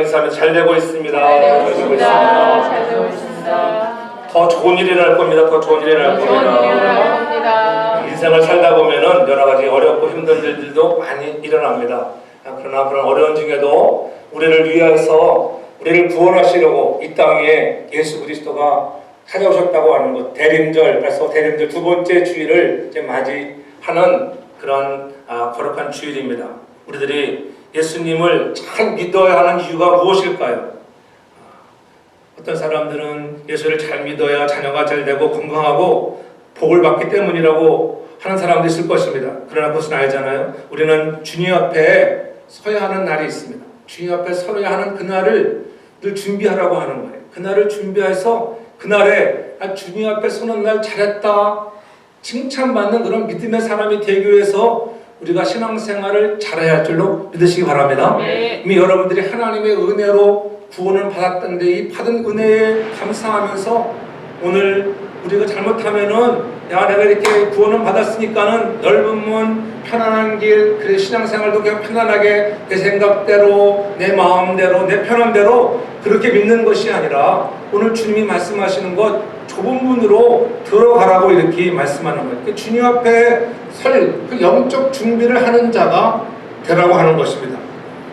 행사하면서 잘 되고 있습니다. 잘 되고 있습니다. 잘 되고 있습니다. 더 좋은 일을 할 겁니다. 더 좋은 일을 할 겁니다. 인생을 살다 보면은 여러 가지 어렵고 힘든 일들도 많이 일어납니다. 그러나 그런 어려운 중에도 우리를 위해서 우리를 구원하시려고 이 땅에 예수 그리스도가 찾아오셨다고 하는 것, 대림절, 그래서 대림절 두 번째 주일을 이제 맞이하는 그런 거룩한 주일입니다. 우리들이 예수님을 잘 믿어야 하는 이유가 무엇일까요? 어떤 사람들은 예수를 잘 믿어야 자녀가 잘 되고 건강하고 복을 받기 때문이라고 하는 사람도 있을 것입니다. 그러나 그것은 알잖아요. 우리는 주님 앞에 서야 하는 날이 있습니다. 주님 앞에 서야 하는 그날을 늘 준비하라고 하는 거예요. 그날을 준비해서 그날에 주님 앞에 서는 날 잘했다 칭찬받는 그런 믿음의 사람이 되기 위해서 우리가 신앙생활을 잘해야 할 줄로 믿으시기 바랍니다. 이미 여러분들이 하나님의 은혜로 구원을 받았던데 이 받은 은혜에 감사하면서 오늘 우리가 잘못하면은 내가 이렇게 구원을 받았으니까는 넓은 문 편안한 길, 그래 신앙생활도 그냥 편안하게 내 생각대로 내 마음대로 내 편한대로 그렇게 믿는 것이 아니라 오늘 주님이 말씀하시는 것 좁은 문으로 들어가라고 이렇게 말씀하는 거예요. 주님 앞에 설 그 영적 준비를 하는 자가 되라고 하는 것입니다.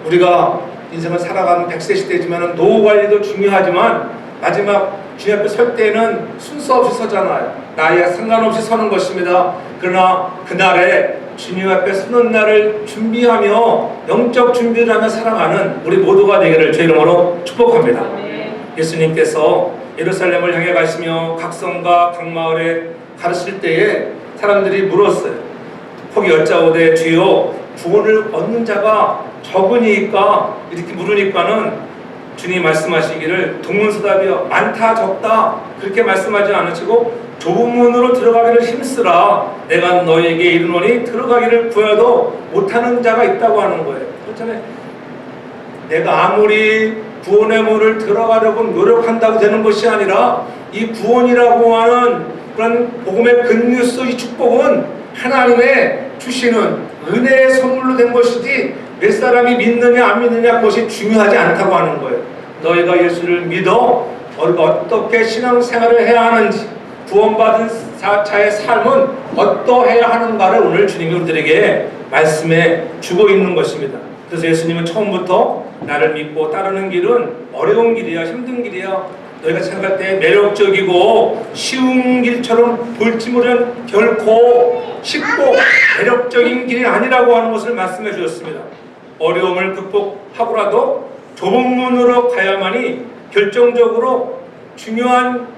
우리가 인생을 살아가는 100세 시대지만 노후 관리도 중요하지만 마지막 주님 앞에 설 때는 순서 없이 서잖아요. 나이에 상관없이 서는 것입니다. 그러나 그날에 주님 앞에 서는 날을 준비하며 영적 준비를 하며 살아가는 우리 모두가 되기를 주 이름으로 축복합니다. 예수님께서 예루살렘을 향해 가시며 각 성과 각 마을에 가르칠 때에 사람들이 물었어요. 혹 여짜오되 주여 구원을 얻는 자가 적으니까 이렇게 물으니까는 주님 말씀하시기를 동문서답이여 많다 적다 그렇게 말씀하지 않으시고 좁은 문으로 들어가기를 힘쓰라 내가 너에게 이르노니 들어가기를 구해도 못하는 자가 있다고 하는 거예요. 그렇잖아요. 내가 아무리 구원의 문을 들어가려고 노력한다고 되는 것이 아니라 이 구원이라고 하는 그런 복음의 굿뉴스 이 축복은 하나님의 주시는 은혜의 선물로 된 것이지 몇 사람이 믿느냐 안 믿느냐 그것이 중요하지 않다고 하는 거예요. 너희가 예수를 믿어 어떻게 신앙생활을 해야 하는지 구원받은 자의 삶은 어떠해야 하는가를 오늘 주님이 우리들에게 말씀해 주고 있는 것입니다. 그래서 예수님은 처음부터 나를 믿고 따르는 길은 어려운 길이야 힘든 길이야 너희가 생각할 때 매력적이고 쉬운 길처럼 볼지 모르는 결코 쉽고 매력적인 길이 아니라고 하는 것을 말씀해 주셨습니다. 어려움을 극복하고라도 좁은 문으로 가야만이 결정적으로 중요한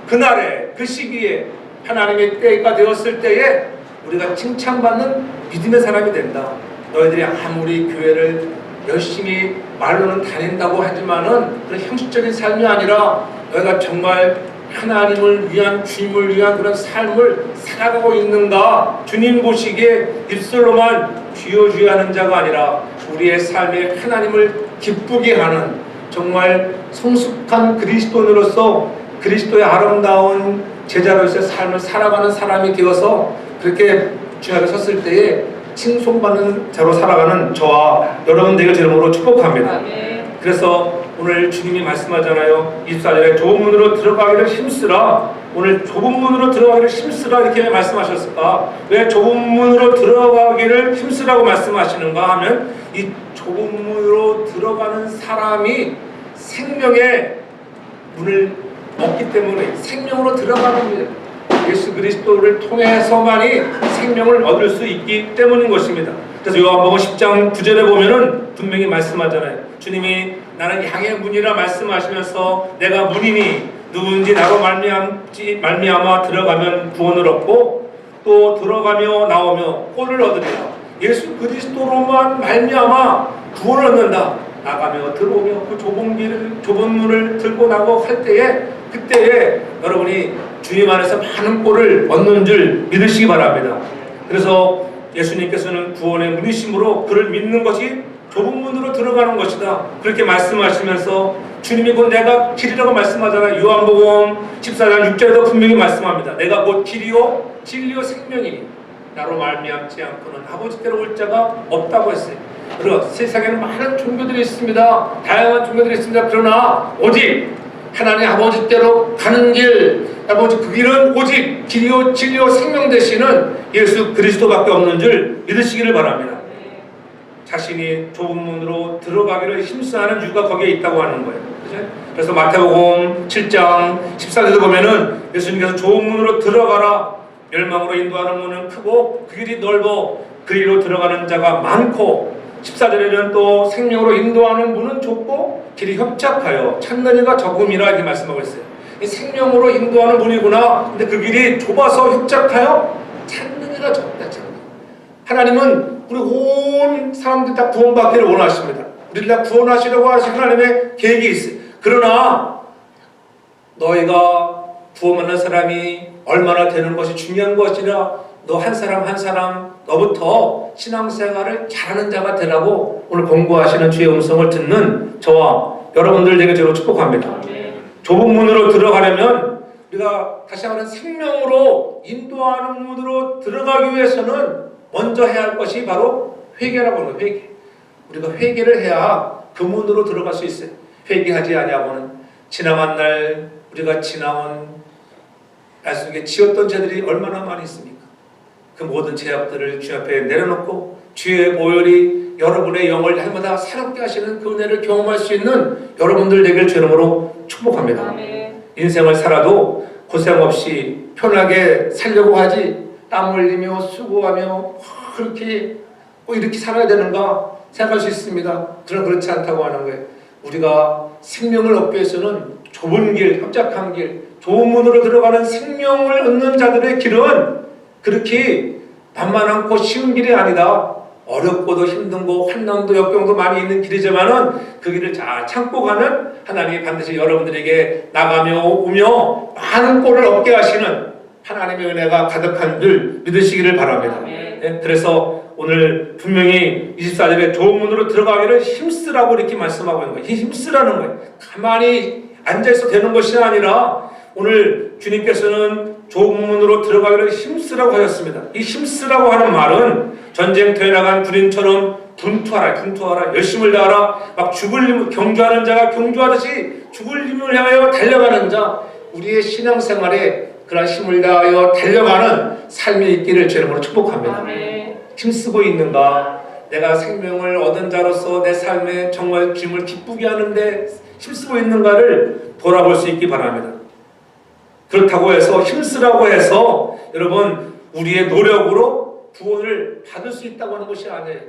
그날에 그 시기에 하나님의 때가 되었을 때에 우리가 칭찬받는 믿음의 사람이 된다. 너희들이 아무리 교회를 열심히 말로는 다닌다고 하지만은 그런 형식적인 삶이 아니라 너희가 정말 하나님을 위한 주님을 위한 그런 삶을 살아가고 있는가 주님 보시기에 입술로만 주여 하는 자가 아니라 우리의 삶에 하나님을 기쁘게 하는 정말 성숙한 그리스도인으로서 그리스도의 아름다운 제자로서의 삶을 살아가는 사람이 되어서 그렇게 주 앞에 섰을 때에 칭송받는 자로 살아가는 저와 여러분 되길 이름으로 축복합니다. 그래서 오늘 주님이 말씀하잖아요. 24절에 좁은 문으로 들어가기를 힘쓰라. 오늘 좁은 문으로 들어가기를 힘쓰라 이렇게 말씀하셨을까? 왜 좁은 문으로 들어가기를 힘쓰라고 말씀하시는가 하면 이 좁은 문으로 들어가는 사람이 생명의 문을 얻기 때문에 생명으로 들어가는 거예요. 예수 그리스도를 통해서만이 생명을 얻을 수 있기 때문인 것입니다. 그래서 요한복음 10장 9절에 보면은 분명히 말씀하잖아요. 주님이 나는 양의 문이라 말씀하시면서 내가 문이니 누군지 나로 말미암아 들어가면 구원을 얻고 또 들어가며 나오며 꼴을 얻으리라. 예수 그리스도로만 말미암아 구원을 얻는다. 나가며 들어오며 그 좁은 문을 들고 나고 할 때에 그때에 여러분이 주님 안에서 많은 꼴을 얻는 줄 믿으시기 바랍니다. 그래서 예수님께서는 구원의 문이심으로 그를 믿는 것이 좁은 문으로 들어가는 것이다. 그렇게 말씀하시면서 주님이 곧 내가 길이라고 말씀하잖아요. 요한복음 14장 6절에도 분명히 말씀합니다. 내가 곧 길이요 진리요 생명이니 나로 말미암지 않고는 아버지께로 올 자가 없다고 했어요. 그리고 세상에는 많은 종교들이 있습니다. 다양한 종교들이 있습니다. 그러나 오직 하나님 아버지께로 가는 길, 아버지 그 길은 오직 길이요 진리요 생명 되시는 예수 그리스도밖에 없는 줄 믿으시기를 바랍니다. 자신이 좁은 문으로 들어가기를 힘쓰는 이유가 거기에 있다고 하는 거예요. 그죠? 그래서 마태복음 7장 14절에 보면은 예수님께서 좁은 문으로 들어가라. 멸망으로 인도하는 문은 크고 그 길이 넓어 그 길로 들어가는 자가 많고 14절에는 또 생명으로 인도하는 문은 좁고 길이 협착하여 찾는 이가 적음이라 이렇게 말씀하고 있어요. 이 생명으로 인도하는 문이구나. 근데 그 길이 좁아서 협착하여 찾는 이가 적다. 하나님은 우리 온 사람들 다 구원받기를 원하십니다. 우리를 다 구원하시려고 하시는 하나님의 계획이 있어요. 그러나 너희가 구원받는 사람이 얼마나 되는 것이 중요한 것이라 너 한 사람 한 사람 너부터 신앙생활을 잘하는 자가 되라고 오늘 공부하시는 주의 음성을 듣는 저와 여러분들 되게 저로 축복합니다. 좁은 문으로 들어가려면 우리가 다시 말하는 생명으로 인도하는 문으로 들어가기 위해서는 먼저 해야 할 것이 바로 회개라고 하는 거예요. 회개. 우리가 회개를 해야 그 문으로 들어갈 수 있어요. 회개하지 아니하고는 지나간 날 우리가 지나온 날 속에 지었던 죄들이 얼마나 많이 있습니까? 그 모든 죄악들을 주 앞에 내려놓고 주의 보혈이 여러분의 영을 날마다 새롭게 하시는 그 은혜를 경험할 수 있는 여러분들 되길 주 이름으로 축복합니다. 아멘. 인생을 살아도 고생 없이 편하게 살려고 하지 땀 흘리며 수고하며 그렇게 이렇게 살아야 되는가 생각할 수 있습니다. 그러나 그렇지 않다고 하는 거예요. 우리가 생명을 얻기 위해서는 좁은 길, 협착한 길, 좋은 문으로 들어가는 생명을 얻는 자들의 길은 그렇게 만만하고 쉬운 길이 아니다. 어렵고도 힘든고 환난도 역경도 많이 있는 길이지만은 그 길을 잘 참고 가는 하나님이 반드시 여러분들에게 나가며 오며 많은 꼴을 얻게 하시는 하나님의 은혜가 가득한 줄 믿으시기를 바랍니다. 네, 그래서 오늘 분명히 24절에 좋은 문으로 들어가기를 힘쓰라고 이렇게 말씀하고 있는 거예요. 힘쓰라는 거예요. 가만히 앉아있어도 되는 것이 아니라 오늘 주님께서는 좋은 문으로 들어가기를 힘쓰라고 하셨습니다. 이 힘쓰라고 하는 말은 전쟁터에 나간 군인처럼 분투하라, 열심을 다하라, 막 죽을 힘을 경주하는 자가 경주하듯이 죽을 힘을 향하여 달려가는 자, 우리의 신앙생활에 그런 힘을 다하여 달려가는 삶이 있기를 주 이름으로 축복합니다. 아멘. 힘쓰고 있는가? 내가 생명을 얻은 자로서 내 삶에 정말 주님을 기쁘게 하는데 힘쓰고 있는가를 돌아볼 수 있기 바랍니다. 그렇다고 해서 힘쓰라고 해서 여러분 우리의 노력으로 구원을 받을 수 있다고 하는 것이 아니에요.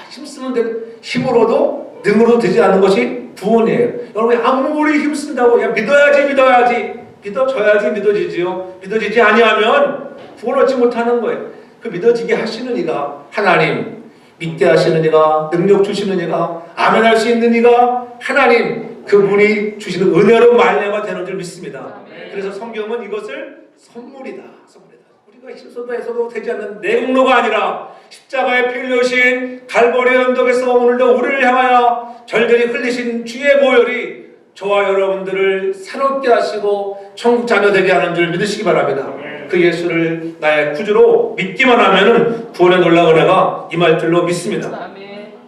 힘쓰면 힘으로도 능으로 되지 않는 것이 구원이에요. 여러분 아무리 힘쓴다고 그냥 믿어야지 믿어져야지 믿어지지요. 믿어지지 아니하면 구원 얻지 못하는 거예요. 그 믿어지게 하시는 이가 하나님, 믿게 하시는 이가, 능력 주시는 이가, 아멘할 수 있는 이가 하나님, 그분이 주시는 은혜로 말미암아 되는 줄 믿습니다. 그래서 성경은 이것을 선물이다. 우리가 힘써도 해서도 되지 않는 내 공로가 아니라 십자가에 피 흘리신 갈보리 언덕에서 오늘도 우리를 향하여 절절히 흘리신 주의 보혈이 저와 여러분들을 새롭게 하시고 천국 자녀 되게 하는 줄 믿으시기 바랍니다. 그 예수를 나의 구주로 믿기만 하면은 구원의 놀라운 은혜가 임할 줄로 믿습니다.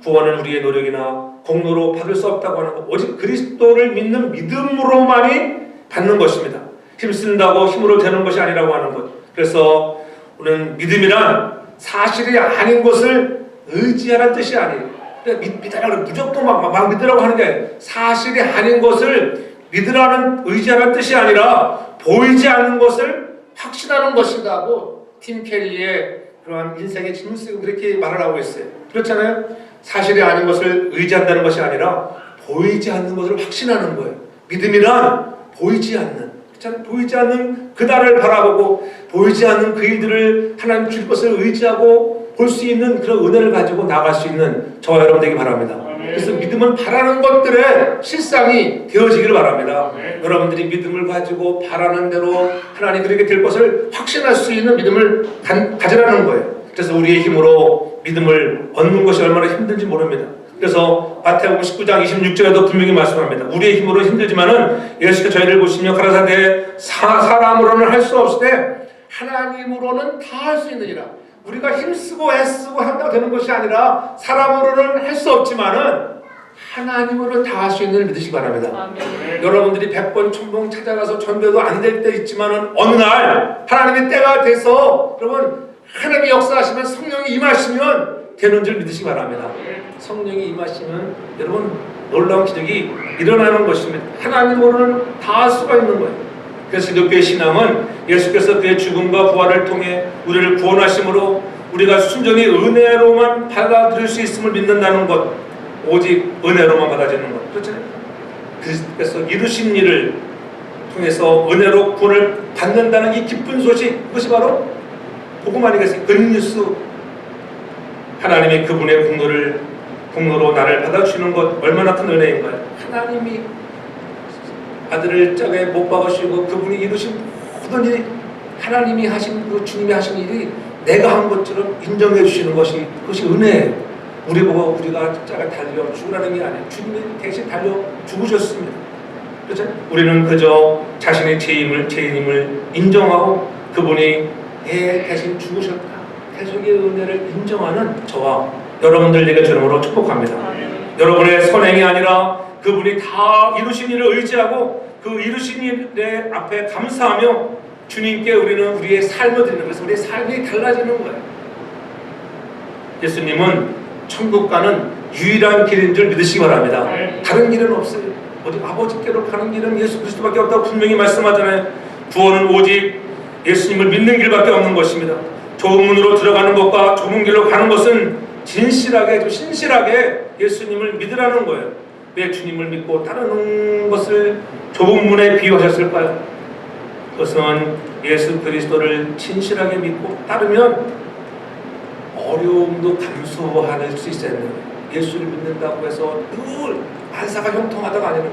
구원은 우리의 노력이나 공로로 받을 수 없다고 하는 것, 오직 그리스도를 믿는 믿음으로만이 받는 것입니다. 힘쓴다고 힘으로 되는 것이 아니라고 하는 것. 그래서 오늘 믿음이란 사실이 아닌 것을 의지하라는 뜻이 아니에요. 믿으라고 무조건 막 믿으라고 하는 게 아니에요. 사실이 아닌 것을 믿으라는 의지하라는 뜻이 아니라 보이지 않는 것을 확신하는 것이라고 팀 켈리의 그러한 인생의 진실을 그렇게 말을 하고 있어요. 그렇잖아요. 사실이 아닌 것을 의지한다는 것이 아니라 보이지 않는 것을 확신하는 거예요. 믿음이란 보이지 않는, 보이지 않는 그날을 바라보고 보이지 않는 그 일들을 하나님 줄 것을 의지하고 볼 수 있는 그런 은혜를 가지고 나갈 수 있는 저와 여러분 되기 바랍니다. 그래서 믿음은 바라는 것들의 실상이 되어지기를 바랍니다. 여러분들이 믿음을 가지고 바라는 대로 하나님 그렇게 될 것을 확신할 수 있는 믿음을 가지라는 거예요. 그래서 우리의 힘으로 믿음을 얻는 것이 얼마나 힘든지 모릅니다. 그래서 마태복음 19장 26절에도 분명히 말씀합니다. 우리의 힘으로 힘들지만은 예수께서 저희를 보시며 가라사대 사람으로는 할 수 없으되 하나님으로는 다 할 수 있느니라. 우리가 힘쓰고 애쓰고 한다고 되는 것이 아니라 사람으로는 할 수 없지만은 하나님으로는 다 할 수 있는 일 믿으시기 바랍니다. 아멘. 여러분들이 100번 천번 찾아가서 전도도 안 될 때 있지만은 어느 날 하나님의 때가 돼서 여러분 하나님의 역사하시면 성령이 임하시면 되는 줄 믿으시기 바랍니다. 성령이 임하시면 여러분 놀라운 기적이 일어나는 것입니다. 하나님으로는 다 할 수가 있는 거예요. 그래서 기독교의 신앙은 예수께서 그의 죽음과 부활을 통해 우리를 구원하심으로 우리가 순전히 은혜로만 받아들일 수 있음을 믿는다는 것, 오직 은혜로만 받아들이는 것, 그렇잖아요. 그리스도께서 이루신 일을 통해서 은혜로 구원을 받는다는 이 기쁜 소식, 그것이 바로 복음 아니겠어요? 굿뉴스. 하나님이 그분의 공로로 나를 받아주시는 것 얼마나 큰 은혜인가요? 하나님이 아들을 짝에 못 박으시고 그분이 이루신 모든 일이 하나님이 하신 그 주님이 하신 일이 내가 한 것처럼 인정해 주시는 것이 그것이 은혜예요. 우리 보고 우리가 짝에 달려 죽으라는 게 아니에요. 주님이 대신 달려 죽으셨습니다. 그렇죠? 우리는 그저 자신의 죄인임을 인정하고 그분이 대신 죽으셨다. 대속의 은혜를 인정하는 저와 여러분들에게 주름으로 축복합니다. 여러분의 선행이 아니라 그분이 다 이루신 일을 의지하고 그 이루신 일의 앞에 감사하며 주님께 우리는 우리의 삶을 드리는 것에서 우리의 삶이 달라지는 거예요. 예수님은 천국 가는 유일한 길인 줄 믿으시기 바랍니다. 다른 길은 없어요. 어디 아버지께로 가는 길은 예수 그리스도밖에 없다고 분명히 말씀하잖아요. 구원은 오직 예수님을 믿는 길밖에 없는 것입니다. 좁은 문으로 들어가는 것과 좁은 길로 가는 것은 진실하게 신실하게 예수님을 믿으라는 거예요. 왜 주님을 믿고 따르는 것을 좁은 문에 비유하셨을까요? 그것은 예수 그리스도를 진실하게 믿고 따르면 어려움도 감수할 수 있어야 돼요. 예수를 믿는다고 해서 늘 만사가 형통하다가 아니라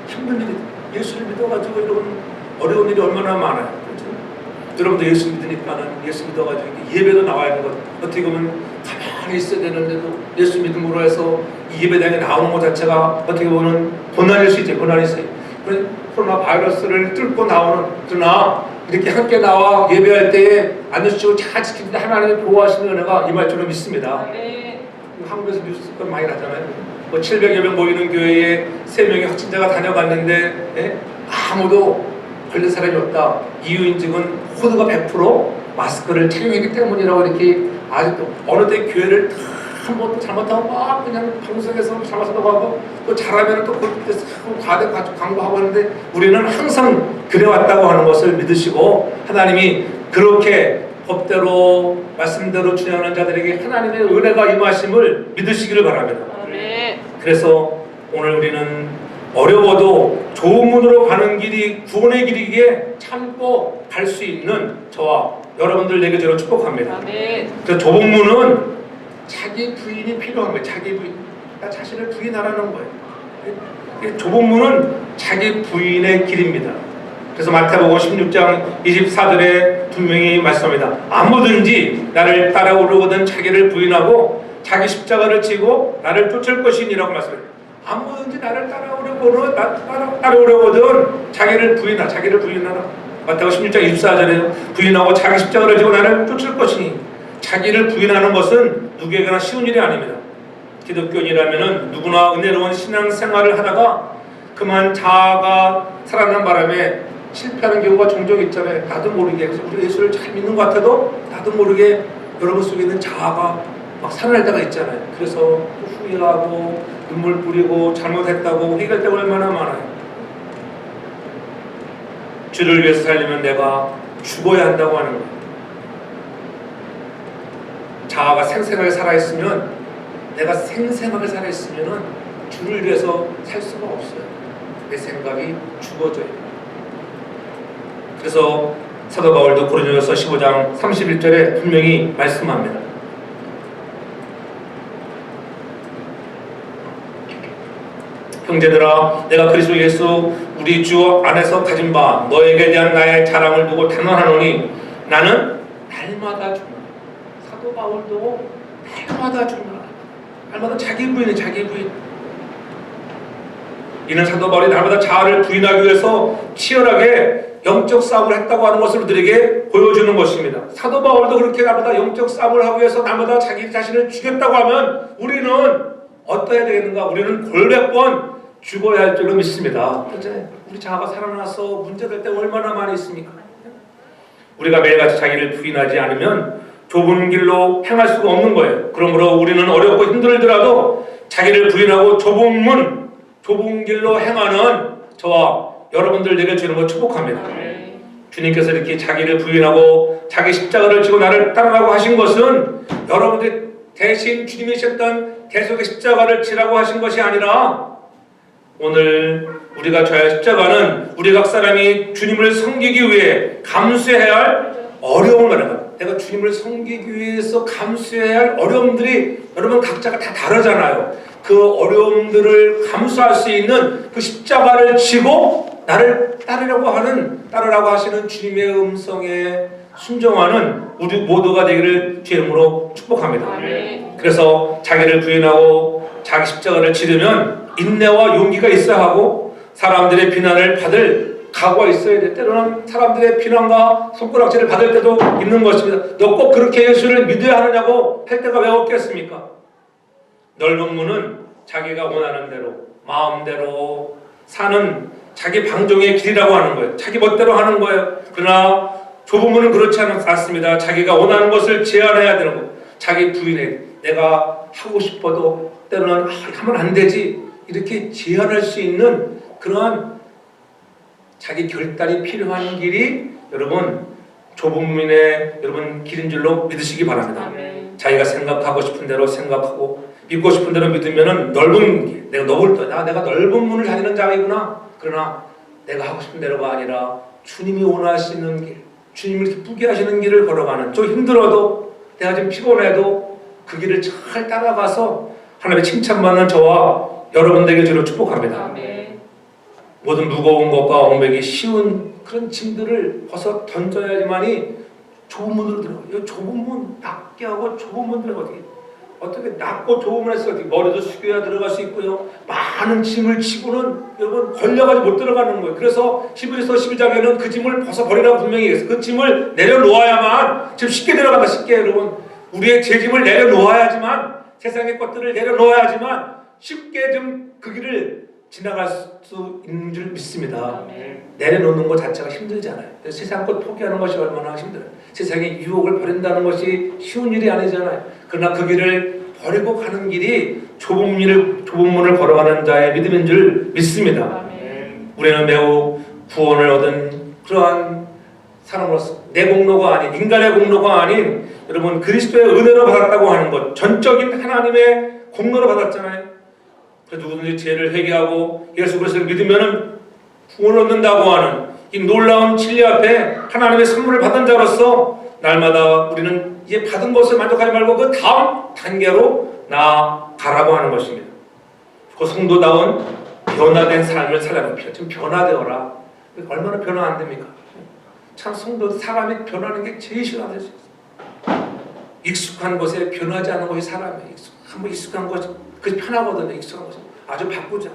힘든 일이 예수를 믿어가지고 이런 어려운 일이 얼마나 많아요. 그렇죠? 여러분도 예수 믿으니까는 예수 믿어가지고 예배도 나와야 되는 것 어떻게 보면 가만히 있어야 되는데도 예수 믿음으로 해서 이 예배당에 나오는 것 자체가 어떻게 보면 고난일 수 있죠. 고난이 있어요. 코로나 바이러스를 뚫고 나오는 그러나 이렇게 함께 나와 예배할 때에 안녕하시고 잘 지키는데 하나님이 보호하시는 은혜가 임할 줄로 믿습니다. 네. 한국에서 뉴스 많이 나잖아요. 뭐 700여 명 모이는 교회에 3명의 확진자가 다녀갔는데 아무도 걸린 사람이 없다. 이유 인증은 코드가 100% 마스크를 착용했기 때문이라고 이렇게 아직도 어느 때 교회를 한 번도 잘못하고 막 그냥 방송에서 잘못하고 하고 또 잘하면 또 그때 과대 광고하고 하는데 우리는 항상 그래왔다고 하는 것을 믿으시고 하나님이 그렇게 법대로 말씀대로 준행하는 자들에게 하나님의 은혜가 임하심을 믿으시기를 바랍니다. 네. 그래서 오늘 우리는 어려워도 좋은 문으로 가는 길이 구원의 길이기에 참고 갈 수 있는 저와 여러분들에게 저를 축복합니다. 네. 그 좁은 문은 자기 부인이 필요한 거예요. 자기 부인. 그러니까 자신을 부인하라는 거예요. 좁은 문은 자기 부인의 길입니다. 그래서 마태복음 16장 24절에 분명히 말씀합니다. 아무든지 나를 따라오려거든 자기를 부인하고 자기 십자가를 지고 나를 쫓을 것이니라고 말씀해요. 아무든지 나를 따라오려거든 자기를 부인하라. 마태복음 16장 24절에 부인하고 자기 십자가를 지고 나를 쫓을 것이니 자기를 부인하는 것은 누구에게나 쉬운 일이 아닙니다. 기독교인이라면 누구나 은혜로운 신앙생활을 하다가 그만 자아가 살아난 바람에 실패하는 경우가 종종 있잖아요. 나도 모르게 그래서 우리 예수를 잘 믿는 것 같아도 나도 모르게 여러분 속에 있는 자아가 막 살아날 때가 있잖아요. 그래서 후회하고 눈물 뿌리고 잘못했다고 회개할 때가 얼마나 많아요. 주를 위해서 살려면 내가 죽어야 한다고 하는 거예요. 자아가 생생하게 살아있으면 내가 생생하게 살아있으면 주를 위해서 살 수가 없어요. 내 생각이 죽어져요. 그래서 사도 바울도 고린도전서 15장 31절에 분명히 말씀합니다. 형제들아 내가 그리스도 예수 우리 주 안에서 가진 바 너에게 대한 나의 자랑을 두고 단언하노니 나는 날마다 죽노라. 사도 바울도 날마다 죽노라. 날마다 자기 부인. 이는 사도 바울이 날마다 자아를 부인하기 위해서 치열하게 영적 싸움을 했다고 하는 것을 우리에게 보여주는 것입니다. 사도 바울도 그렇게 날마다 영적 싸움을 하기 위해서 날마다 자기 자신을 죽였다고 하면 우리는 어떠해야 되겠는가? 우리는 골몇 번 죽어야 할 줄로 믿습니다. 우리 자아가 살아나서 문제될 때 얼마나 많이 있습니까? 우리가 매일같이 자기를 부인하지 않으면 좁은 길로 행할 수가 없는 거예요. 그러므로 우리는 어렵고 힘들더라도 자기를 부인하고 좁은 길로 행하는 저와 여러분들 되길 주님으로 축복합니다. 주님께서 이렇게 자기를 부인하고 자기 십자가를 지고 나를 따르라고 하신 것은 여러분들 대신 주님이 지셨던 대속의 십자가를 지라고 하신 것이 아니라 오늘 우리가 져야 할 십자가는 우리 각 사람이 주님을 섬기기 위해 감수해야 할 어려움을 말하는 거예요. 내가 주님을 섬기기 위해서 감수해야 할 어려움들이 여러분 각자가 다 다르잖아요. 그 어려움들을 감수할 수 있는 그 십자가를 지고 나를 따르라고 하시는 주님의 음성에 순종하는 우리 모두가 되기를 주의 이름으로 축복합니다. 그래서 자기를 부인하고 자기 십자가를 지르면 인내와 용기가 있어야 하고 사람들의 비난을 받을 각오가 있어야 돼. 때로는 사람들의 비난과 손가락질을 받을 때도 있는 것입니다. 너 꼭 그렇게 예수를 믿어야 하느냐고 할 때가 왜 없겠습니까? 넓은 문은 자기가 원하는 대로 마음대로 사는 자기 방종의 길이라고 하는 거예요. 자기 멋대로 하는 거예요. 그러나 좁은 문은 그렇지 않습니다. 자기가 원하는 것을 제한해야 되는 거예요. 자기 부인에 내가 하고 싶어도 때로는 하면 안 되지 이렇게 제한할 수 있는 그러한 자기 결단이 필요한 길이 여러분 좁은 문의 여러분 길인 줄로 믿으시기 바랍니다. 자기가 생각하고 싶은 대로 생각하고 믿고 싶은 대로 믿으면은 넓은 길, 내가 넓은 문을 다니는 자이구나. 그러나 내가 하고 싶은 대로가 아니라 주님이 원하시는 길, 주님을 기쁘게 하시는 길을 걸어가는 좀 힘들어도 내가 좀 피곤해도 그 길을 잘 따라가서 하나님의 칭찬받는 저와 여러분들에게 주로 축복합니다. 모든 무거운 것과 엉매기 쉬운 그런 짐들을 벗어 던져야지만이 좁은 문으로 들어가요. 좁은 문 낮게 하고 좁은 문 들어가요. 어떻게 낮고 좁은 문에서 머리도 숙여야 들어갈 수 있고요. 많은 짐을 지고는 여러분 걸려가지고 못 들어가는 거예요. 그래서 히브리서 12장에는 그 짐을 벗어버리라고 분명히 했어요. 그 짐을 내려놓아야만 지금 쉽게 들어간다. 쉽게 여러분 우리의 제 짐을 내려놓아야지만 세상의 것들을 내려놓아야지만 쉽게 좀 그 길을 지나갈 수 있는 줄 믿습니다. 내려놓는 것 자체가 힘들잖아요. 세상 것 포기하는 것이 얼마나 힘들어요. 세상의 유혹을 버린다는 것이 쉬운 일이 아니잖아요. 그러나 그 길을 버리고 가는 길이 좁은 문을 걸어가는 자의 믿음인 줄 믿습니다. 우리는 매우 구원을 얻은 그러한 사람으로서 내 공로가 아닌 인간의 공로가 아닌 여러분 그리스도의 은혜로 받았다고 하는 것 전적인 하나님의 공로로 받았잖아요. 그래서 누구든지 죄를 회개하고 예수 그리스도를 믿으면 구원을 얻는다고 하는 이 놀라운 진리 앞에 하나님의 선물을 받은 자로서 날마다 우리는 이제 받은 것을 만족하지 말고 그 다음 단계로 나아가라고 하는 것입니다. 그 성도다운 변화된 삶을 살아가는 필요. 지금 변화되어라. 얼마나 변화 안 됩니까? 참 성도 사람이 변하는 게 제일 싫어하는 수 있어요. 익숙한 것에 변하지 않은 것이 사람이에요. 한번 익숙한 것이 그게 편하거든요. 익숙한 것이 아주 바꾸자.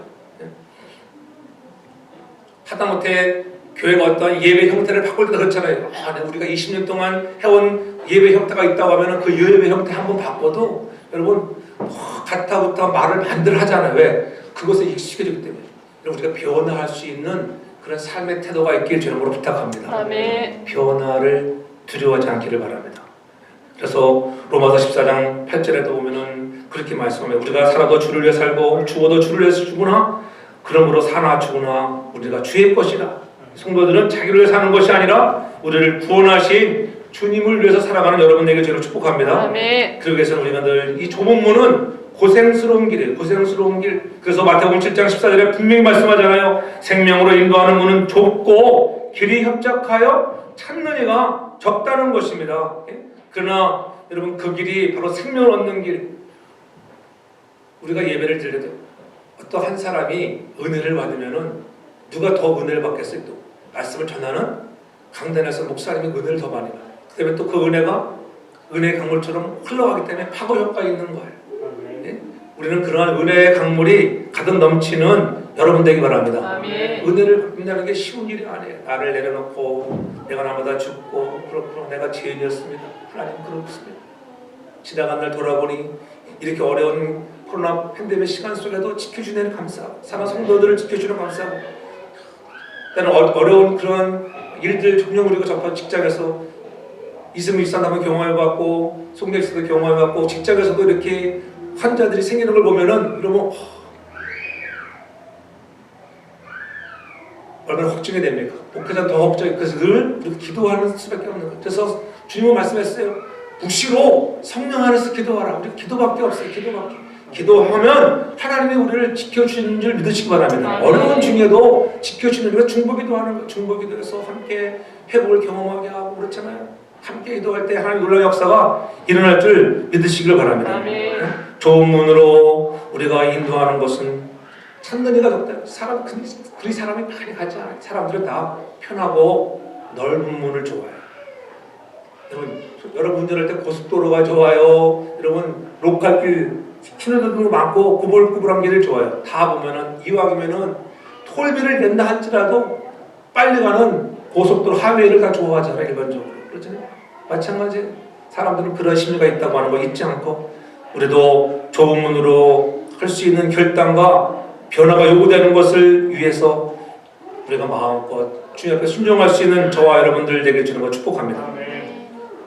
하다못해 교회가 어떤 예배 형태를 바꿀 때도 그렇잖아요. 우리가 20년 동안 해온 예배 형태가 있다고 하면 그 예배 형태 한번 바꿔도 여러분 가타부터 말을 만들 하잖아요. 왜? 그것에 익숙해지기 때문에. 우리가 변화할 수 있는 그런 삶의 태도가 있길 주님으로 부탁합니다. 아멘. 변화를 두려워하지 않기를 바랍니다. 그래서 로마서 14장 8절에도 보면은 그렇게 말씀하면 우리가 살아도 주를 위해 살고 죽어도 주를 위해서 죽으나 그러므로 사나 죽으나 우리가 주의 것이라. 성도들은 자기를 위해 사는 것이 아니라 우리를 구원하신 주님을 위해서 살아가는 여러분에게 저를 축복합니다. 아멘. 그러기 위해서는 우리가 늘 이 좁은 문은 고생스러운 길이에요. 고생스러운 길. 그래서 마태복음 7장 14절에 분명히 말씀하잖아요. 생명으로 인도하는 문은 좁고 길이 협착하여 찾는 이가 적다는 것입니다. 그러나 여러분 그 길이 바로 생명을 얻는 길. 우리가 예배를 드려도 어떠한 사람이 은혜를 받으면은 누가 더 은혜를 받겠어요? 또 말씀을 전하는 강단에서 목사님이 은혜를 더 많이 받아요. 그 때문에 또 그 은혜가 은혜의 강물처럼 흘러가기 때문에 파고 효과가 있는 거예요. 네? 우리는 그러한 은혜의 강물이 가득 넘치는 여러분 되기 바랍니다. 아멘. 은혜를 갚는다는 게 쉬운 일이 아니에요. 나를 내려놓고 내가 나마다 죽고 그렇구나 내가 죄인이었습니다. 하나님 그렇습니다. 지나간 날 돌아보니 이렇게 어려운 코로나 팬데믹 시간 속에도 지켜주는 감사하고 사랑 성도들을 지켜주는 감사하고 나는 어려운 그런 일들 종종 우리가 접한 직장에서 이승우 일산 한번 경험해봤고 송대식도 경험해봤고 직장에서도 이렇게 환자들이 생기는 걸 보면은 이러면 얼마나 걱정이 됩니까? 목회자 더 걱정이 그래서 늘 이렇게 기도하는 수밖에 없는 거예요. 그래서 주님은 말씀했어요. 묵시로 성령 안에서 기도하라. 우리 기도밖에 없어요. 기도밖에. 기도하면 하나님이 우리를 지켜주는 줄 믿으시기 바랍니다. 어려운 중에도 지켜주는 우리가 중보기도 하는 거예요. 중보기도에서 함께 회복을 경험하게 하고 그렇잖아요. 함께 기도할 때 하나님 놀라운 역사가 일어날 줄 믿으시길 바랍니다. 좋은 문으로 우리가 인도하는 것은 찾는 이가 적다. 그리 사람이 많이 가지 않아요. 사람들은 다 편하고 넓은 문을 좋아해요. 여러분 운전할 때 고속도로가 좋아요. 여러분 로컬길 신호등도 많고 구불구불한 길을 좋아해요. 다 보면은 이왕이면은 톨비를 낸다 할지라도 빨리 가는 고속도로 하이웨이를 다 좋아하잖아요. 일반적으로. 그렇잖아요. 마찬가지 사람들은 그런 심리가 있다고 하는 거 잊지 않고 우리도 좁은 문으로 할 수 있는 결단과 변화가 요구되는 것을 위해서 우리가 마음껏 주님 앞에 순종할 수 있는 저와 여러분들 되길 주는 걸 축복합니다.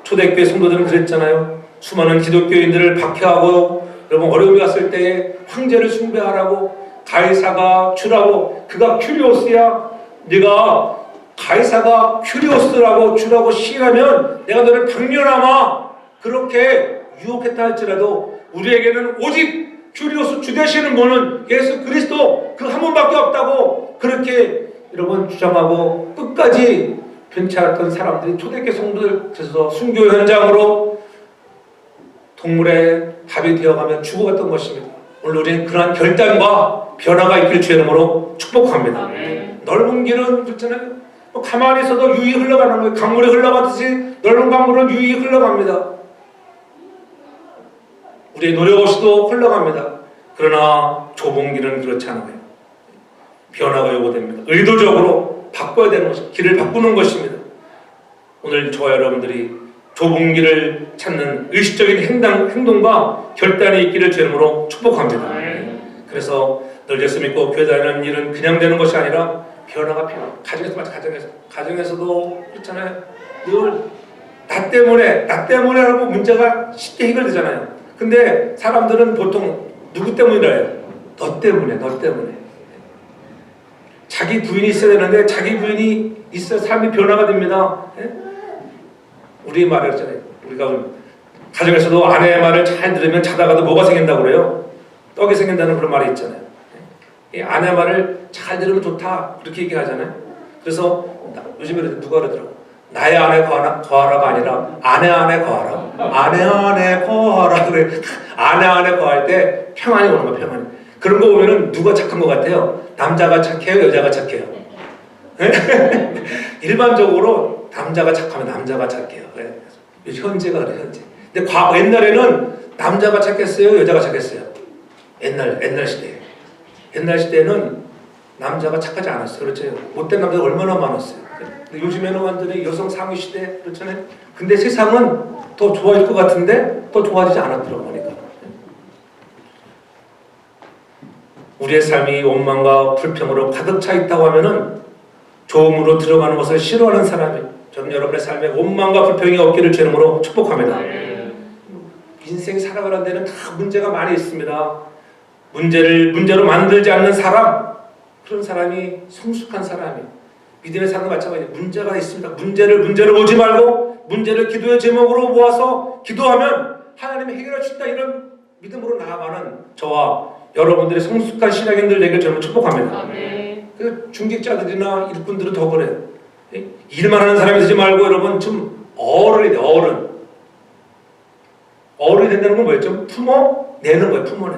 초대교회 성도들은 그랬잖아요. 수많은 기독교인들을 박해하고 여러분 어려움이 왔을 때에 황제를 숭배하라고 가이사가 주라고 그가 큐리오스야 네가 가이사가 큐리오스라고 주라고 시인하면 내가 너를 박멸하마 그렇게 유혹했다 할지라도 우리에게는 오직 큐리오스 주 되시는 분은 예수 그리스도 그 한 분밖에 없다고 그렇게 여러분 주장하고 끝까지 변치 않았던 사람들이 초대교회 성도들 그래서 순교 현장으로 동물의 밥이 되어가며 죽어갔던 것입니다. 오늘 우리는 그러한 결단과 변화가 있길 주의 이름으로 축복합니다. 아멘. 넓은 길은 그렇잖아요. 가만히 있어도 유이 흘러가는 거예요. 강물이 흘러가듯이 넓은 강물은 유이 흘러갑니다. 우리의 노력 없이도 흘러갑니다. 그러나 좁은 길은 그렇지 않아요. 변화가 요구됩니다. 의도적으로 바꿔야 되는 것입니다. 길을 바꾸는 것입니다. 오늘 저와 여러분들이 좁은 길을 찾는 의식적인 행동과 결단이 있기를 주님으로 축복합니다. 그래서 늘 예수 믿고 교회 다니는 일은 그냥 되는 것이 아니라 변화가 필요해요. 가정에서도 그렇잖아요. 늘 나 때문에 하고 문제가 쉽게 해결되잖아요. 근데 사람들은 보통 누구 때문이래요? 너 때문에. 자기 부인이 있어야 되는데 자기 부인이 있어야 삶이 변화가 됩니다. 예? 우리 말을 했잖아요. 우리가 가정에서도 아내의 말을 잘 들으면 자다가도 뭐가 생긴다고 그래요? 떡이 생긴다는 그런 말이 있잖아요. 이 아내 말을 잘 들으면 좋다 그렇게 얘기하잖아요. 그래서 요즘에 누가 그러더라고. 나의 아내 거하라가 아니라 아내 안에 거하라. 아내 안에 거하라 그래. 아내 안에 거할 때 평안이 오는 거야. 평안이. 그런 거 보면은 누가 착한 것 같아요? 남자가 착해요? 여자가 착해요? 일반적으로 남자가 착하면 남자가 착해요. 현재가 그래 현재. 근데 옛날에는 남자가 착했어요? 여자가 착했어요? 옛날 시대에. 옛날 시대에는 남자가 착하지 않았어요. 그렇죠? 못된 남자가 얼마나 많았어요. 근데 요즘에는 완전히 여성 상위 시대 그렇잖아요. 근데 세상은 더 좋아질 것 같은데 더 좋아지지 않았더라고 보니까. 우리의 삶이 원망과 불평으로 가득 차 있다고 하면은 조음으로 들어가는 것을 싫어하는 사람이 저는 여러분의 삶에 원망과 불평이 없기를 주님으로 축복합니다. 인생 살아가는 데는 다 문제가 많이 있습니다. 문제로 만들지 않는 사람 그런 사람이 성숙한 사람이 믿음의 삶과 마찬가지예요. 문제가 있습니다. 문제를 보지 말고 문제를 기도의 제목으로 모아서 기도하면 하나님이 해결해 주신다 이런 믿음으로 나아가는 저와 여러분들의 성숙한 신앙인들 되길 저는 축복합니다. 그 중직자들이나 일꾼들은 더 그래요. 일만 하는 사람이 되지 말고 여러분 좀 어른이 돼. 어른이 된다는 건 뭐예요? 좀 품어내는 거예요. 품어내.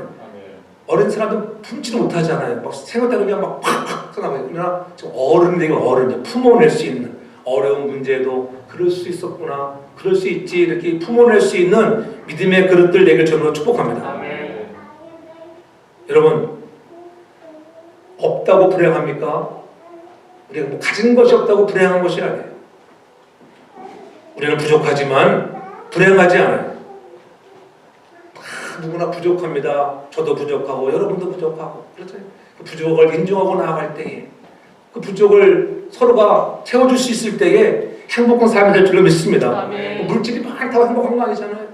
어린 사람들은 품지도 못하잖아요. 막 생각대로 그냥 막 팍팍 나와요. 그러나 좀 어른이 되고 어른이 품어낼 수 있는 어려운 문제도 그럴 수 있었구나. 그럴 수 있지. 이렇게 품어낼 수 있는 믿음의 그릇들 되길 저는 축복합니다. 여러분 없다고 불행합니까? 우리가 뭐 가진 것이 없다고 불행한 것이 아니에요. 우리는 부족하지만 불행하지 않아요. 다 누구나 부족합니다. 저도 부족하고 여러분도 부족하고 그렇죠? 그 부족을 인정하고 나아갈 때에 그 부족을 서로가 채워줄 수 있을 때에 행복한 삶이 될 줄로 믿습니다. 아멘. 물질이 많다고 행복한 거 아니잖아요.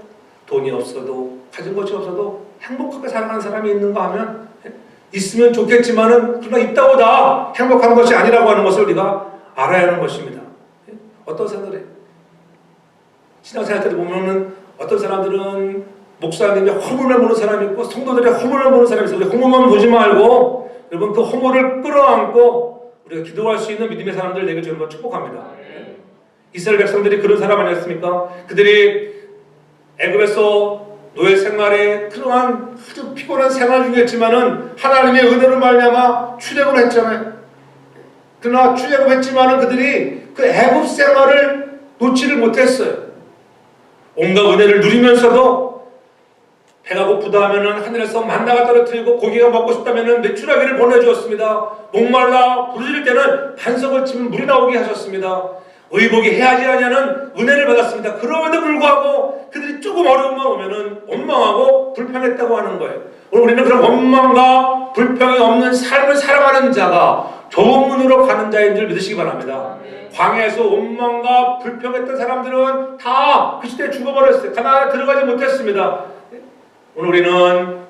돈이 없어도 가진 것이 없어도 행복하게 살아가는 사람이 있는가 하면 있으면 좋겠지만은 그러나 있다고 다 행복한 것이 아니라고 하는 것을 우리가 알아야 하는 것입니다. 어떤 사람들이 신앙생활 때 보면은 어떤 사람들은 목사님이 허물을 보는 사람이 있고 성도들이 허물을 보는 사람이 있어요. 우리 허물만 보지 말고 여러분 그 허물을 끌어안고 우리가 기도할 수 있는 믿음의 사람들 내게 주는 걸 축복합니다. 이스라엘 백성들이 그런 사람 아니었습니까? 그들이 애굽에서 노예 생활에 그러한 아주 피곤한 생활 중이었지만은 하나님의 은혜로 말미암아 출애굽을 했잖아요. 그러나 출애굽했지만은 그들이 그 애굽 생활을 놓지를 못했어요. 온갖 은혜를 누리면서도 배가 고프다 하면은 하늘에서 만나가 떨어뜨리고 고기가 먹고 싶다면은 메추라기를 보내주었습니다. 목말라 부르짖을 때는 반석을 치면 물이 나오게 하셨습니다. 의복이 해야지 하냐는 은혜를 받았습니다. 그럼에도 불구하고 그들이 조금 어려움만 오면은 원망하고 불평했다고 하는 거예요. 오늘 우리는 그런 원망과 불평이 없는 삶을 살아가는 자가 좋은 문으로 가는 자인 줄 믿으시기 바랍니다. 광야에서 원망과 불평했던 사람들은 다 그 시대에 죽어버렸어요. 가나안에 들어가지 못했습니다. 오늘 우리는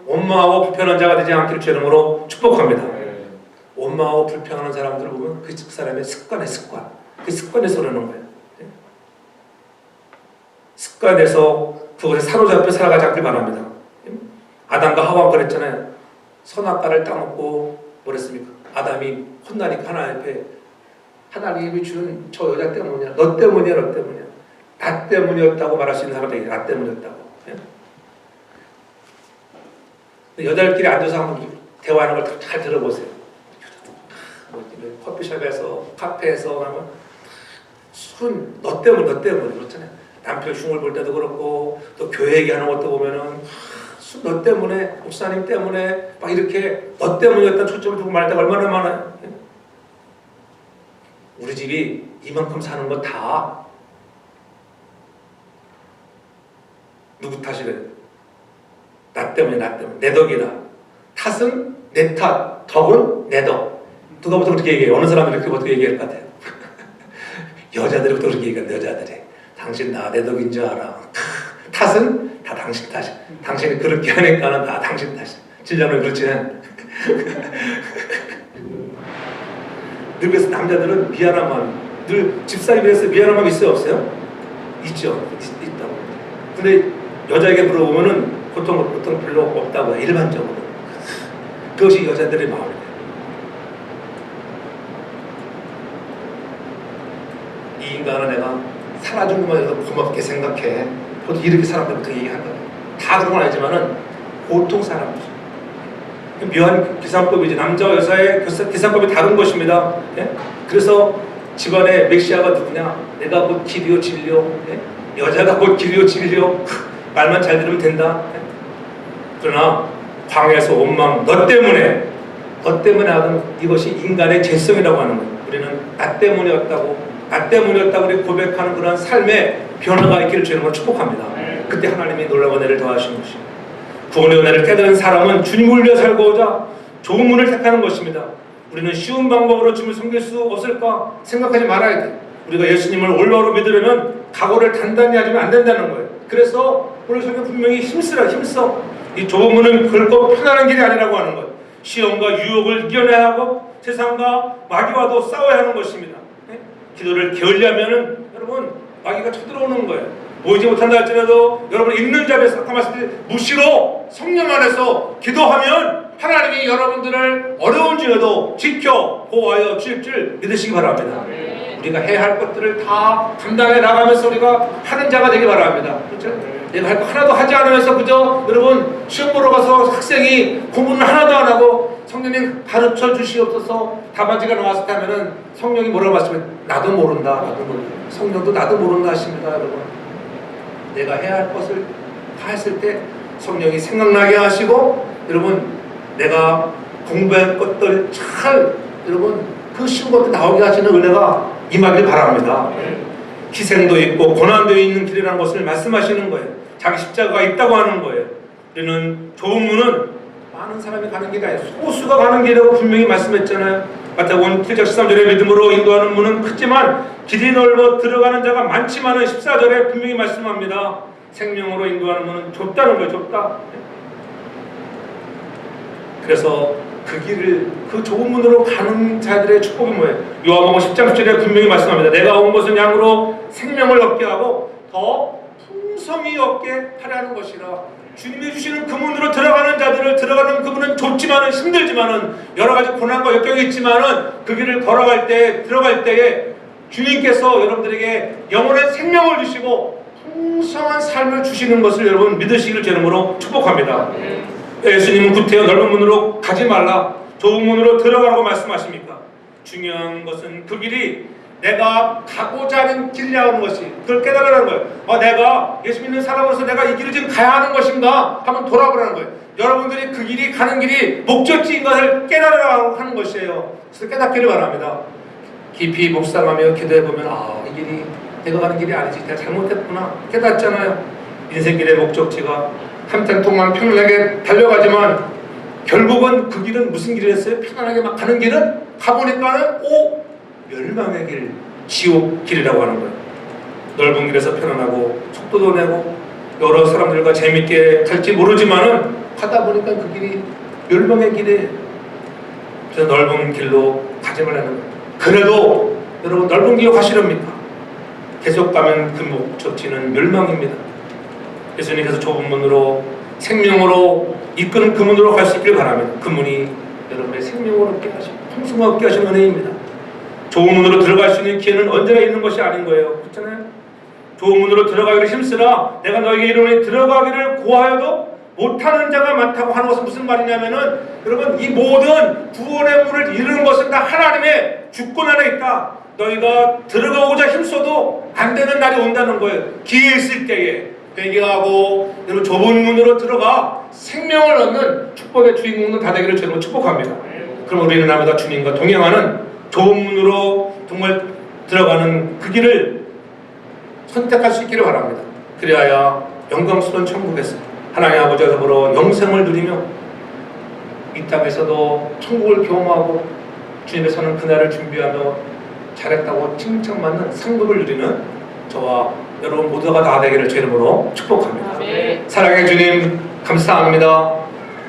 원망하고 불평한 자가 되지 않기를 주의 이름으로 축복합니다. 원망하고 불평하는 사람들을 보면 그 사람의 습관 그 습관에서 그러는 거예요. 습관에서 그것에 사로잡혀 살아가지 않길 바랍니다. 아담과 하와가 그랬잖아요. 선악과를 따먹고 뭐랬습니까? 아담이 혼나니까 하나님 앞에 하나님이 준 저 여자 때문이야. 너 때문이야. 너 때문이야. 나 때문이었다고 말할 수 있는 사람들이 나 때문이었다고. 여자들끼리 앉아서 한번 대화하는 걸 잘 들어보세요. 커피숍에서 카페에서 하면 술 너 때문에 그렇잖아요. 남편 흉을 볼 때도 그렇고 또 교회 얘기하는 것도 보면은 술 너 때문에 목사님 때문에 막 이렇게 너 때문이었다는 초점을 두고 말할 때가 얼마나 많아요. 우리 집이 이만큼 사는 건 다 누구 탓이래요? 나 때문에 내 덕이다. 탓은 내 탓, 덕은 내 덕. 누가 보통 그렇게 얘기해요? 어느 사람들이 그렇게 보통 얘기할 것 같아요? 여자들이 보통 그렇게 얘기해요. 여자들이 당신 나 내 덕인 줄 알아. 탓은 다 당신 탓이야. 당신이 그렇게 하니까는 다 당신 탓이야. 진짜로 그렇지는. 늘 그래서 남자들은 미안한 마음, 늘 집사님에 대해서 미안한 마음 있어요? 없어요? 있죠. 있다고. 근데 여자에게 물어보면은 보통 별로 없다고 해요. 일반적으로. 그것이 여자들의 마음이에요. 이 인간은 내가 살아준 것만 해도 고맙게 생각해. 보통 이렇게 사람들부터 얘기하는 거예요. 다 그런 건 아니지만은 보통 사람들. 묘한 기상법이지. 남자와 여자의 기상법이 다른 것입니다. 예? 그래서 집안의 메시아가 누구냐? 내가 곧 길이요 진리요. 예? 여자가 곧 길이요 진리요. 말만 잘 들으면 된다. 예? 그러나 광야에서 원망, 너 때문에 하는 이것이 인간의 죄성이라고 하는 거예요. 우리는 나 때문이었다고 우리 고백하는 그런 삶의 변화가 있기를 주는 걸 축복합니다. 그때 하나님이 놀라운 은혜를 더하시는 것입니다. 구원의 은혜를 깨달은 사람은 주님을 위해 살고자 좋은 문을 택하는 것입니다. 우리는 쉬운 방법으로 주님을 섬길 수 없을까 생각하지 말아야 돼. 우리가 예수님을 올바로 믿으려면 각오를 단단히 하지면 안 된다는 거예요. 그래서 오늘 설교 분명히 힘써. 이 좁은 문은 결코 편안한 길이 아니라고 하는 거예요. 시험과 유혹을 이겨내야 하고 세상과 마귀와도 싸워야 하는 것입니다. 네? 기도를 게을리하면은 여러분 마귀가 쳐들어오는 거예요. 보이지 못한다 할지라도 여러분 있는 자리에서 아까 말씀드린 무시로 성령 안에서 기도하면 하나님이 여러분들을 어려운 중에도 지켜 보호하여 주실 줄 믿으시기 바랍니다. 우리가 해야 할 것들을 다 감당해 나가면서 우리가 하는 자가 되기 바랍니다. 그렇죠? 내가 할 거 하나도 하지 않으면서 그저 여러분 시험 보러 가서 학생이 공부는 하나도 안 하고 성령님 가르쳐 주시옵소서 답안지가 나왔을 때 하면은 성령이 뭐라고 말씀해? 나도 모른다. 성령도 나도 모른다 하십니다. 여러분 내가 해야 할 것을 다 했을 때 성령이 생각나게 하시고 여러분 내가 공부할 것들 잘 여러분 그 쉬운 것들 나오게 하시는 은혜가 임하길 바랍니다. 희생도 있고 고난도 있는 길이라는 것을 말씀하시는 거예요. 자기 십자가가 있다고 하는 거예요. 우리는 좁은 문은 많은 사람이 가는 길이 아니에요. 소수가 가는 길이라고 분명히 말씀했잖아요. 마태복음 7장 13절에 믿음으로 인도하는 문은 크지만 길이 넓어 들어가는 자가 많지만은 14절에 분명히 말씀합니다. 생명으로 인도하는 문은 좁다는 거예요. 좁다. 그래서 그 길을 그 좁은 문으로 가는 자들의 축복이 뭐예요? 요한복음 10장 10절에 분명히 말씀합니다. 내가 온 것은 양으로 생명을 얻게 하고 더 풍성히 얻게 하려는 것이라. 주님이 주시는 그 문으로 들어가는 자들을 들어가는 그 문은 좁지만은 힘들지만은 여러 가지 고난과 역경이 있지만은 그 길을 걸어갈 때 들어갈 때에 주님께서 여러분들에게 영원한 생명을 주시고 풍성한 삶을 주시는 것을 여러분 믿으시기를 제 이름으로 축복합니다. 예수님은 구태여 넓은 문으로 가지 말라 좁은 문으로 들어가라고 말씀하십니까? 중요한 것은 그 길이 내가 가고자 하는 길이라는 것이 그걸 깨달으라는 거예요. 내가 예수 믿는 사람으로서 내가 이 길을 지금 가야 하는 것인가 한번 돌아보라는 거예요. 여러분들이 그 길이 가는 길이 목적지인 것을 깨달으라고 하는 것이에요. 그래서 깨닫기를 바랍니다. 깊이 묵상하며 기도해보면 이 길이 내가 가는 길이 아니지, 내가 잘못했구나 깨닫잖아요. 인생길의 목적지가 한참 동안 편안하게 달려가지만 결국은 그 길은 무슨 길이었어요? 편안하게 막 가는 길은 가보니까는 멸망의 길, 지옥 길이라고 하는 거예요. 넓은 길에서 편안하고 속도도 내고 여러 사람들과 재밌게 갈지 모르지만은 가다 보니까 그 길이 멸망의 길이에요. 그래서 넓은 길로 가지 말라는 거예요. 그래도 여러분 넓은 길로 가시렵니까? 계속 가면 그 목적지는 멸망입니다. 예수님께서 좁은 문으로 생명으로 이끄는 그 문으로 갈 수 있기를 바랍니다. 그 문이 여러분의 생명을 얻게 하시고 풍성을 얻게 하시는 은혜입니다. 좁은 문으로 들어갈 수 있는 기회는 언제나 있는 것이 아닌 거예요. 그렇잖아요? 좁은 문으로 들어가기를 힘쓰라. 내가 너에게 이르노니 들어가기를 고하여도 못하는 자가 많다고 하는 것은 무슨 말이냐면은 여러분 이 모든 구원의 문을 이루는 것은 다 하나님의 주권 안에 있다. 너희가 들어가고자 힘써도 안 되는 날이 온다는 거예요. 기회 있을 때에 회개하고 여러분 좁은 문으로 들어가 생명을 얻는 축복의 주인공은 다 되기를 저는 축복합니다. 그럼 우리는 나마다 주님과 동행하는 좁은 문으로 정말 들어가는 그 길을 선택할 수 있기를 바랍니다. 그리하여 영광스러운 천국에서 하나님 아버지와 더불어 영생을 누리며 이 땅에서도 천국을 경험하고 주님의 서는 그날을 준비하며 잘했다고 칭찬받는 상급을 누리는 저와 여러분 모두가 다 되기를 제 이름으로 축복합니다. 사랑의 주님 감사합니다.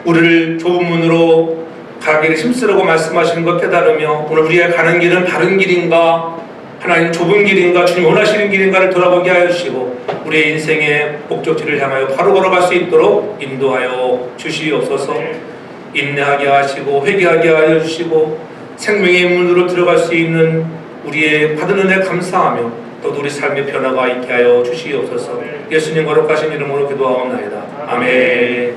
우리를 좁은 문으로 가기를 힘쓰라고 말씀하시는 것 깨달으며 오늘 우리가 가는 길은 바른 길인가 하나님 좁은 길인가 주님 원하시는 길인가를 돌아보게 하여 주시고 우리의 인생의 목적지를 향하여 바로 걸어갈 수 있도록 인도하여 주시옵소서. 인내하게 하시고 회개하게 하여 주시고 생명의 문으로 들어갈 수 있는 우리의 받은 은혜 감사하며 또 우리 삶의 변화가 있게 하여 주시옵소서. 예수님 거룩하신 이름으로 기도하옵나이다. 아멘.